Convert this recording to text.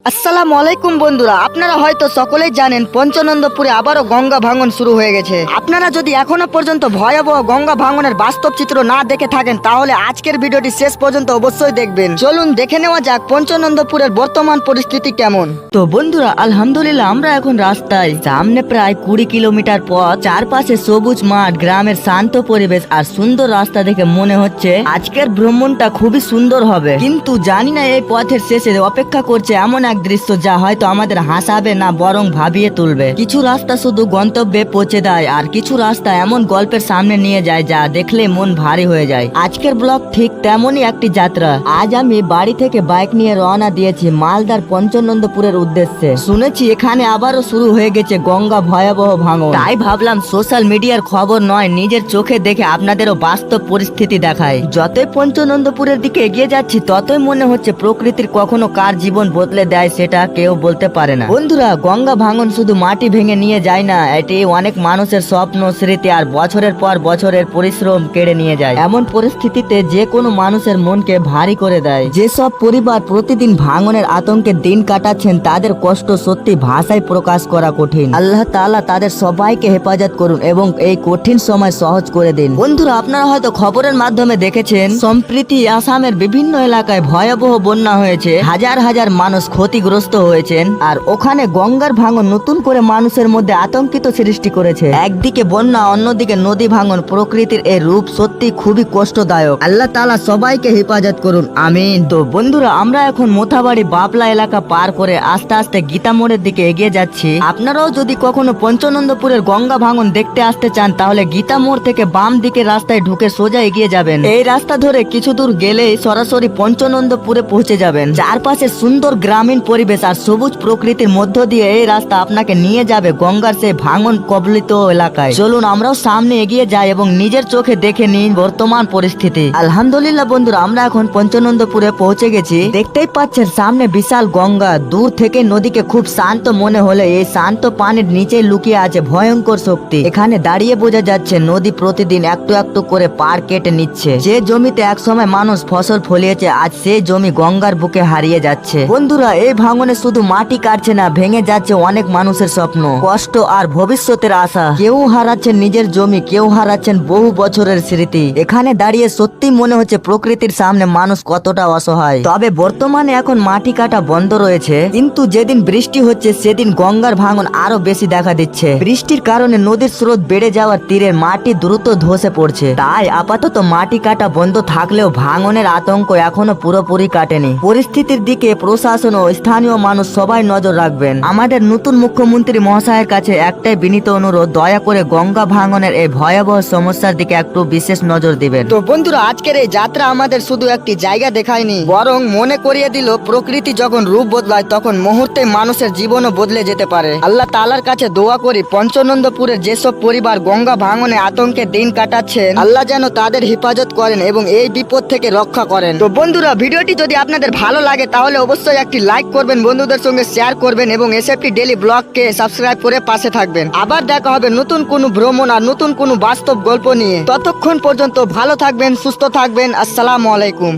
আসসালামু আলাইকুম বন্ধুরা, আপনারা হয়তো সকলেই জানেন পঞ্চনন্দপুরে আবারও গঙ্গা ভাঙন শুরু হয়ে গেছে। আপনারা যদি এখনো পর্যন্ত ভয়াবহ গঙ্গা ভাঙনের বাস্তব চিত্র না দেখে থাকেন তাহলে আজকের ভিডিওটি শেষ পর্যন্ত অবশ্যই দেখবেন। চলুন দেখে নেওয়া যাক পঞ্চনন্দপুরের বর্তমান পরিস্থিতি কেমন। তো বন্ধুরা, আলহামদুলিল্লাহ আমরা এখন রাস্তায়। সামনে প্রায় 20 কিলোমিটার পথ, চারপাশে সবুজ মাঠ, গ্রামের শান্ত পরিবেশ আর সুন্দর রাস্তা দেখে মনে হচ্ছে আজকের ভ্রমণটা খুবই সুন্দর হবে। কিন্তু জানি না এই পথের শেষে অপেক্ষা করছে এমন এক দৃশ্য যা হয়তো আমাদের হাসাবে না বরং ভাবিয়ে তুলবে। কিছু রাস্তা শুধু গন্তব্যে পৌঁছে দেয় আর কিছু রাস্তা এমন গল্পের সামনে নিয়ে যায় যা দেখলে মন ভারী হয়ে যায়। আজকের ব্লগ ঠিক তেমনই একটি যাত্রা। আজ আমি বাড়ি থেকে বাইক নিয়ে রওনা দিয়েছি মালদার পঞ্চনন্দপুরের উদ্দেশ্যে। শুনেছি এখানে আবারও শুরু হয়ে গেছে গঙ্গা ভয়াবহ ভাঙন, তাই ভাবলাম সোশ্যাল মিডিয়ার খবর নয়, নিজের চোখে দেখে আপনাদেরও বাস্তব পরিস্থিতি দেখায়। যতই পঞ্চনন্দপুরের দিকে এগিয়ে যাচ্ছি ততই মনে হচ্ছে প্রকৃতির কখনো কার জীবন বদলে দেয় সেটা কেউ বলতে পারে না। বন্ধুরা, গঙ্গা ভাঙন শুধু মাটি ভেঙে নিয়ে যায় না, এটি অনেক মানুষের স্বপ্ন, স্মৃতি আর বছরের পর বছরের পরিশ্রম কেড়ে নিয়ে যায়। এমন পরিস্থিতিতে যে কোনো মানুষের মনকে ভারী করে দেয়। যেসব পরিবার প্রতিদিন ভাঙনের আতঙ্কে দিন কাটাচ্ছেন তাদের কষ্ট সত্যি ভাষায় প্রকাশ করা কঠিন। আল্লাহ তাআলা তাদের সবাইকে হেফাজত করুন এবং এই কঠিন সময় সহজ করে দিন। বন্ধুরা, আপনারা হয়তো খবরের মাধ্যমে দেখেছেন সম্প্রতি আসামের বিভিন্ন এলাকায় ভয়াবহ বন্যা হয়েছে, হাজার হাজার মানুষ ক্ষতিগ্রস্ত হয়েছেন। আর ওখানে গঙ্গার ভাঙন নতুন করে মানুষের মধ্যে আতঙ্কিত সৃষ্টি করেছে। একদিকে বন্যা, অন্যদিকে নদী ভাঙন। প্রকৃতির এই রূপ সত্যি খুবই কষ্টদায়ক। আল্লাহ তাআলা সবাইকে হেফাজত করুন, আমিন। তো বন্ধুরা, আমরা এখন মোথাবাড়ি বাবলা এলাকা পার করে আস্তে আস্তে গীতা মোড়ের দিকে এগিয়ে যাচ্ছি। আপনারাও যদি কখনো পঞ্চনন্দপুরের গঙ্গা ভাঙন দেখতে আসতে চান তাহলে গীতা মোড় থেকে বাম দিকে রাস্তায় ঢুকে সোজা এগিয়ে যাবেন। এই রাস্তা ধরে কিছু দূর গেলেই সরাসরি পঞ্চনন্দপুরে পৌঁছে যাবেন। চারপাশে সুন্দর গ্রামীণ পরিবেশ আর সবুজ প্রকৃতির মধ্য দিয়ে এই রাস্তা আপনাকে নিয়ে যাবে গঙ্গার সেই ভাঙন কবলিত এলাকায়। চলুন আমরাও সামনে এগিয়ে যাই এবং নিজের চোখে দেখে নিন বর্তমান পরিস্থিতি। আলহামদুলিল্লাহ বন্ধুরা, আমরা এখন পঞ্চনন্দপুরে পৌঁছে গেছি। দেখতেই পাচ্ছেন সামনে বিশাল গঙ্গা। দূর থেকে নদীকে খুব শান্ত মনে হলে এই শান্ত পানির নিচে লুকিয়ে আছে ভয়ঙ্কর শক্তি। এখানে দাঁড়িয়ে বোঝা যাচ্ছে নদী প্রতিদিন একটু একটু করে পার কেটে নিচ্ছে। যে জমিতে একসময় মানুষ ফসল ফলিয়েছে আজ সেই জমি গঙ্গার বুকে হারিয়ে যাচ্ছে। বন্ধুরা, এই ভাঙনে শুধু মাটি কাটছে না, ভেঙে যাচ্ছে অনেক মানুষের স্বপ্ন, কষ্ট আর ভবিষ্যতের আশা। কেউ হারাচ্ছেন নিজের জমি, কেউ হারাচ্ছেন বহু বছরের স্মৃতি। এখানে দাঁড়িয়ে সত্যি মনে হচ্ছে প্রকৃতির সামনে মানুষ কতটা অসহায়। তবে বর্তমানে এখন মাটি কাটা বন্ধ রয়েছে, কিন্তু যেদিন বৃষ্টি হচ্ছে সেদিন গঙ্গার ভাঙন আরো বেশি দেখা দিচ্ছে। বৃষ্টির কারণে নদীর স্রোত বেড়ে যাওয়ার তীরের মাটি দ্রুত ধসে পড়ছে। তাই আপাতত মাটি কাটা বন্ধ থাকলেও ভাঙনের আতঙ্ক এখনো পুরোপুরি কাটেনি। পরিস্থিতির দিকে প্রশাসন ও স্থানীয় মানুষ সবাই নজর রাখবেন। আমাদের নতুন মুখ্যমন্ত্রী মহাশয়ের কাছে একটাই বিনীত অনুরোধ, দয়া করে গঙ্গা ভাঙনের এই ভয়াবহ সমস্যার দিকে একটু বিশেষ নজর দিবেন। তো বন্ধুরা, আজকের এই যাত্রা আমাদের শুধু একটি জায়গা দেখায়নি, বরং মনে করিয়ে দিল প্রকৃতি যখন রূপ বদলায় তখন মুহূর্তে মানুষের জীবনও বদলে যেতে পারে। আল্লাহ তাআলার কাছে দোয়া করি পঞ্চনন্দপুরের যেসব পরিবার গঙ্গা ভাঙনে আতঙ্কে দিন কাটাচ্ছেন আল্লাহ যেন তাদের হেফাজত করেন এবং এই বিপদ থেকে রক্ষা করেন। তো বন্ধুরা, ভিডিওটি যদি আপনাদের ভালো লাগে তাহলে অবশ্যই একটি লাইক করবেন, বন্ধুদের সঙ্গে শেয়ার করবেন এবং এসএফটি ডেইলি ব্লগকে সাবস্ক্রাইব করে পাশে থাকবেন। আবার দেখা হবে নতুন কোনো ভ্রমণ আর নতুন কোনো বাস্তব গল্প নিয়ে। ততক্ষণ পর্যন্ত ভালো থাকবেন, সুস্থ থাকবেন। আসসালামু আলাইকুম।